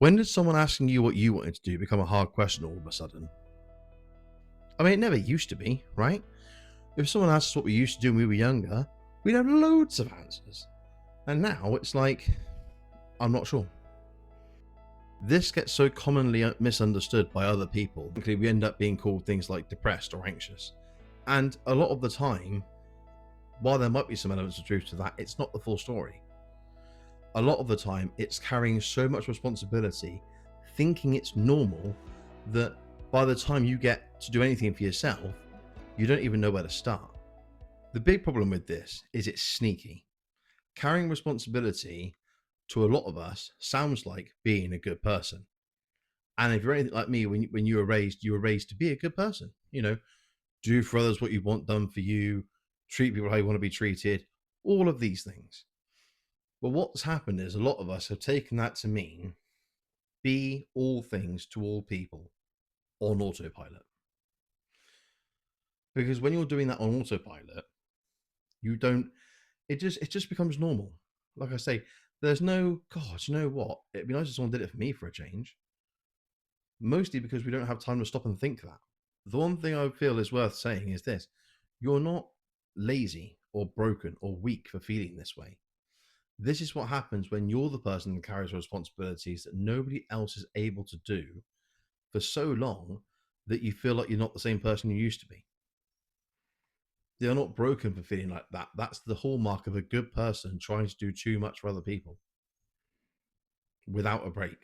When did someone asking you what you wanted to do become a hard question all of a sudden? I mean, it never used to be, right? If someone asked us what we used to do when we were younger, we'd have loads of answers. And now it's like, I'm not sure. This gets so commonly misunderstood by other people. We end up being called things like depressed or anxious. And a lot of the time, while there might be some elements of truth to that, it's not the full story. A lot of the time, it's carrying so much responsibility, thinking it's normal, that by the time you get to do anything for yourself, you don't even know where to start. The big problem with this is it's sneaky. Carrying responsibility to a lot of us sounds like being a good person. And if you're anything like me, when you were raised to be a good person. Do for others what you want done for you, treat people how you want to be treated, all of these things. But what's happened is a lot of us have taken that to mean be all things to all people on autopilot. Because when you're doing that on autopilot, it just becomes normal. Like I say, there's no, God, you know what? It'd be nice if someone did it for me for a change. Mostly because we don't have time to stop and think that. The one thing I feel is worth saying is this: you're not lazy or broken or weak for feeling this way. This is what happens when you're the person that carries responsibilities that nobody else is able to do for so long that you feel like you're not the same person you used to be. They're not broken for feeling like that. That's the hallmark of a good person trying to do too much for other people without a break.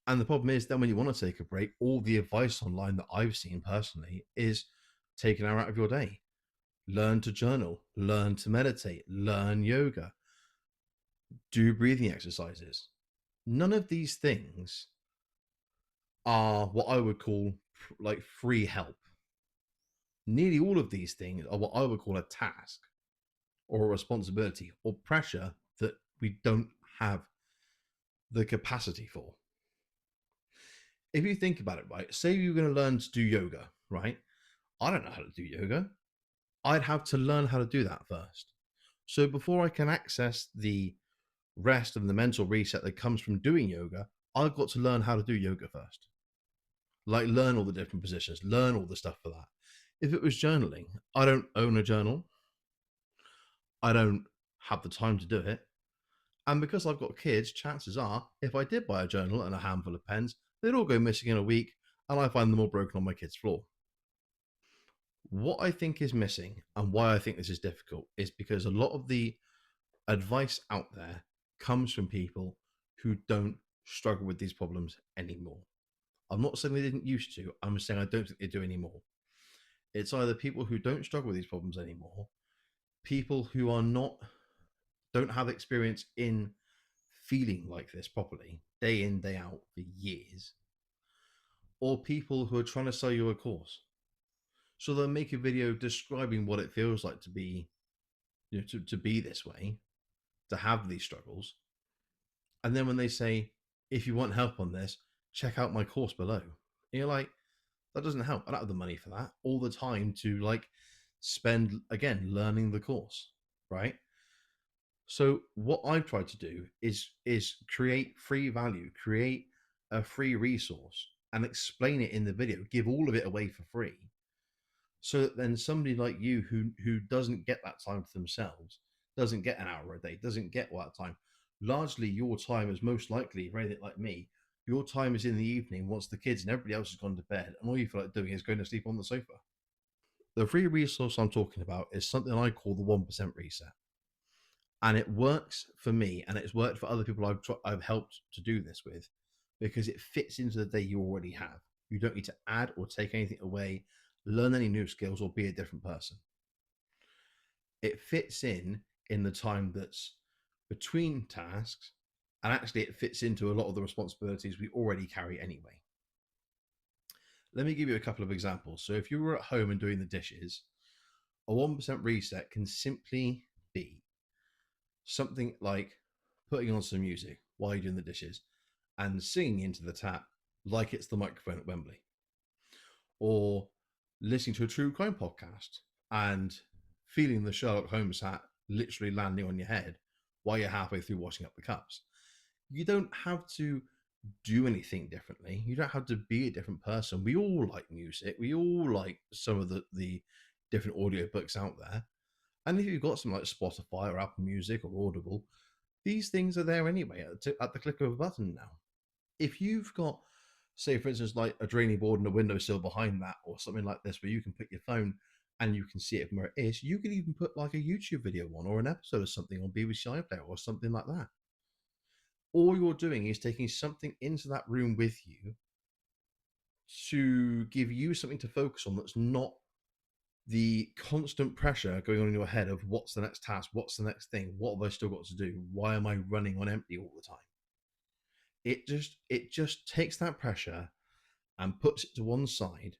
And the problem is then when you want to take a break, all the advice online that I've seen personally is take an hour out of your day. Learn to journal, learn to meditate, learn yoga, do breathing exercises. None of these things are what I would call like free help. Nearly all of these things are what I would call a task or a responsibility or pressure that we don't have the capacity for. If you think about it, right, say you're going to learn to do yoga, right? I don't know how to do yoga. I'd have to learn how to do that first. So before I can access the rest and the mental reset that comes from doing yoga, I've got to learn how to do yoga first. Like learn all the different positions, learn all the stuff for that. If it was journaling, I don't own a journal. I don't have the time to do it. And because I've got kids, chances are, if I did buy a journal and a handful of pens, they'd all go missing in a week, and I find them all broken on my kids' floor. What I think is missing, and why I think this is difficult, is because a lot of the advice out there comes from people who don't struggle with these problems anymore. I'm not saying they didn't used to, I'm saying I don't think they do anymore. It's either people who don't struggle with these problems anymore, people who don't have experience in feeling like this properly, day in, day out for years, or people who are trying to sell you a course. So they'll make a video describing what it feels like to be, to be this way, to have these struggles. And then when they say, if you want help on this, check out my course below. And you're like, that doesn't help. I don't have the money for that. All the time to like spend again learning the course, right? So what I've tried to do is create free value, create a free resource and explain it in the video, give all of it away for free. So that then somebody like you who doesn't get that time for themselves, doesn't get an hour a day, doesn't get all that time. Largely your time is most likely, very like me, your time is in the evening once the kids and everybody else has gone to bed, and all you feel like doing is going to sleep on the sofa. The free resource I'm talking about is something I call the 1% reset. And it works for me, and it's worked for other people I've helped to do this with, because it fits into the day you already have. You don't need to add or take anything away, learn any new skills, or be a different person. It fits in the time that's between tasks, and actually it fits into a lot of the responsibilities we already carry anyway. Let me give you a couple of examples. So if you were at home and doing the dishes, a 1% reset can simply be something like putting on some music while you're doing the dishes and singing into the tap like it's the microphone at Wembley, or listening to a true crime podcast and feeling the Sherlock Holmes hat literally landing on your head while you're halfway through washing up the cups. You don't have to do anything differently. You don't have to be a different person. We all like music. We all like some of the different audiobooks out there. And if you've got something like Spotify or Apple Music or Audible, these things are there anyway at the click of a button now. If you've got, say, for instance, like a draining board and a windowsill behind that, or something like this, where you can put your phone and you can see it from where it is, you can even put like a YouTube video on or an episode of something on BBC iPlayer or something like that. All you're doing is taking something into that room with you to give you something to focus on that's not the constant pressure going on in your head of what's the next task, what's the next thing, what have I still got to do, why am I running on empty all the time. It just takes that pressure and puts it to one side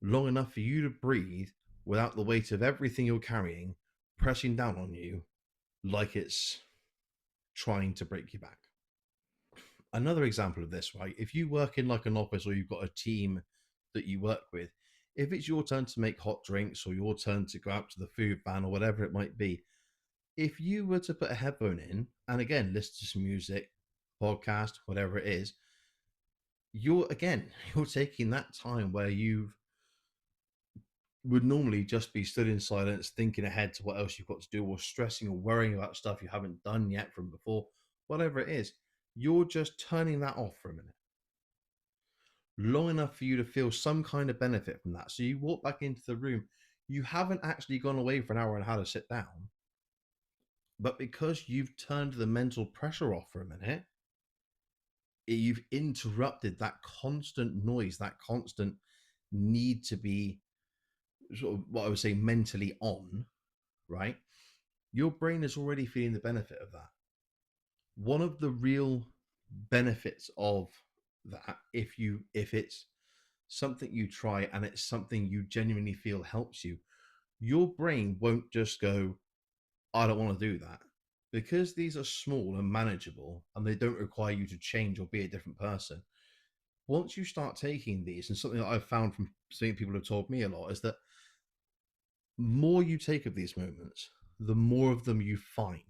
long enough for you to breathe without the weight of everything you're carrying pressing down on you like it's trying to break you back. Another example of this, right? If you work in like an office or you've got a team that you work with, if it's your turn to make hot drinks or your turn to go out to the food van or whatever it might be, if you were to put a headphone in and again listen to some music, podcast, whatever it is, you're taking that time where you would normally just be stood in silence, thinking ahead to what else you've got to do, or stressing or worrying about stuff you haven't done yet from before, whatever it is, you're just turning that off for a minute long enough for you to feel some kind of benefit from that. So you walk back into the room, you haven't actually gone away for an hour and had to sit down, but because you've turned the mental pressure off for a minute, you've interrupted that constant noise, that constant need to be sort of what I would say mentally on, right? Your brain is already feeling the benefit of that. One of the real benefits of that, if it's something you try and it's something you genuinely feel helps you, your brain won't just go, I don't want to do that. Because these are small and manageable and they don't require you to change or be a different person. Once you start taking these, and something that I've found from seeing people have told me a lot is that more you take of these moments, the more of them you find.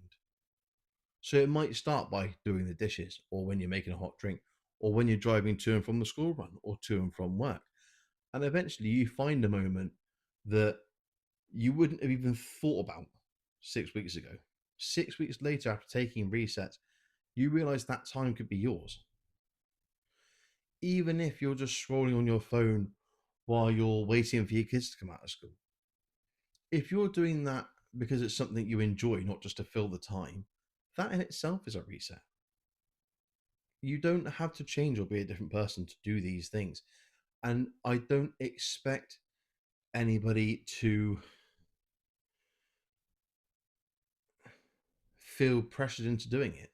So it might start by doing the dishes, or when you're making a hot drink, or when you're driving to and from the school run, or to and from work. And eventually you find a moment that you wouldn't have even thought about 6 weeks ago. 6 weeks later, after taking resets, you realize that time could be yours. Even if you're just scrolling on your phone while you're waiting for your kids to come out of school. If you're doing that because it's something you enjoy, not just to fill the time, that in itself is a reset. You don't have to change or be a different person to do these things. And I don't expect anybody to feel pressured into doing it.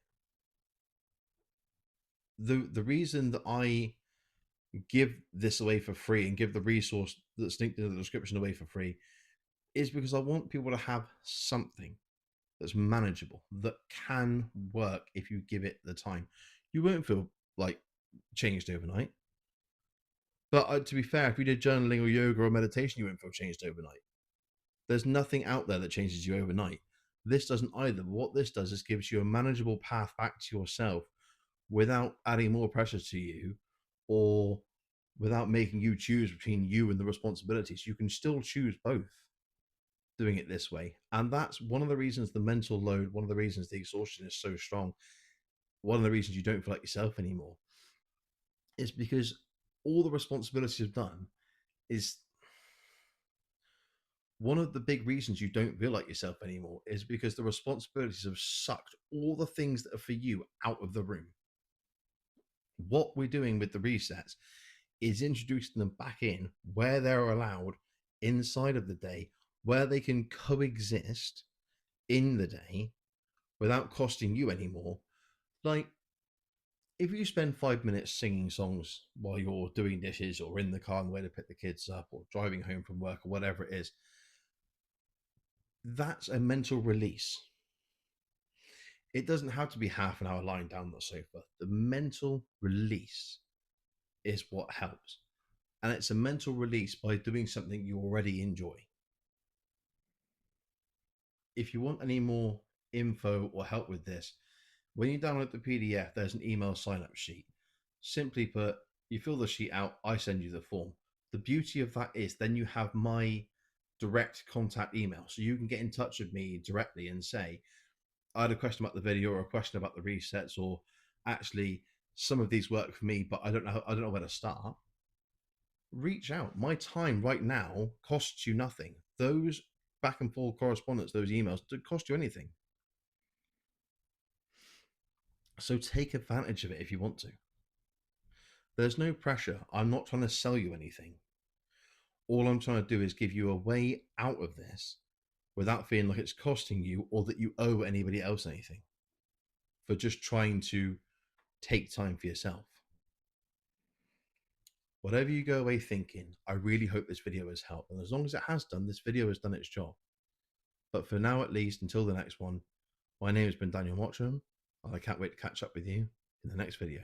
The reason that I give this away for free and give the resource that's linked in the description away for free is because I want people to have something that's manageable, that can work if you give it the time. You won't feel like changed overnight. But to be fair, if you did journaling or yoga or meditation, you won't feel changed overnight. There's nothing out there that changes you overnight. This doesn't either. But what this does is gives you a manageable path back to yourself without adding more pressure to you or without making you choose between you and the responsibilities. You can still choose both doing it this way. And that's one of the reasons the mental load, one of the reasons the exhaustion is so strong, one of the reasons you don't feel like yourself anymore is because all the responsibilities you've done is one of the big reasons you don't feel like yourself anymore is because the responsibilities have sucked all the things that are for you out of the room. What we're doing with the resets is introducing them back in where they're allowed inside of the day, where they can coexist in the day without costing you anymore. Like, if you spend 5 minutes singing songs while you're doing dishes or in the car on the way to pick the kids up or driving home from work or whatever it is, that's a mental release. It doesn't have to be half an hour lying down on the sofa. The mental release is what helps. And it's a mental release by doing something you already enjoy. If you want any more info or help with this, when you download the PDF, there's an email sign up sheet. Simply put, you fill the sheet out, I send you the form. The beauty of that is then you have my direct contact email. So you can get in touch with me directly and say, I had a question about the video or a question about the resets, or actually some of these work for me, but I don't know where to start. Reach out. My time right now costs you nothing. Those back and forth correspondence, those emails, don't cost you anything. So take advantage of it if you want to. There's no pressure. I'm not trying to sell you anything. All I'm trying to do is give you a way out of this without feeling like it's costing you or that you owe anybody else anything for just trying to take time for yourself. Whatever you go away thinking, I really hope this video has helped. And as long as it has done, this video has done its job. But for now, at least, until the next one, my name has been Daniel Watcham, and I can't wait to catch up with you in the next video.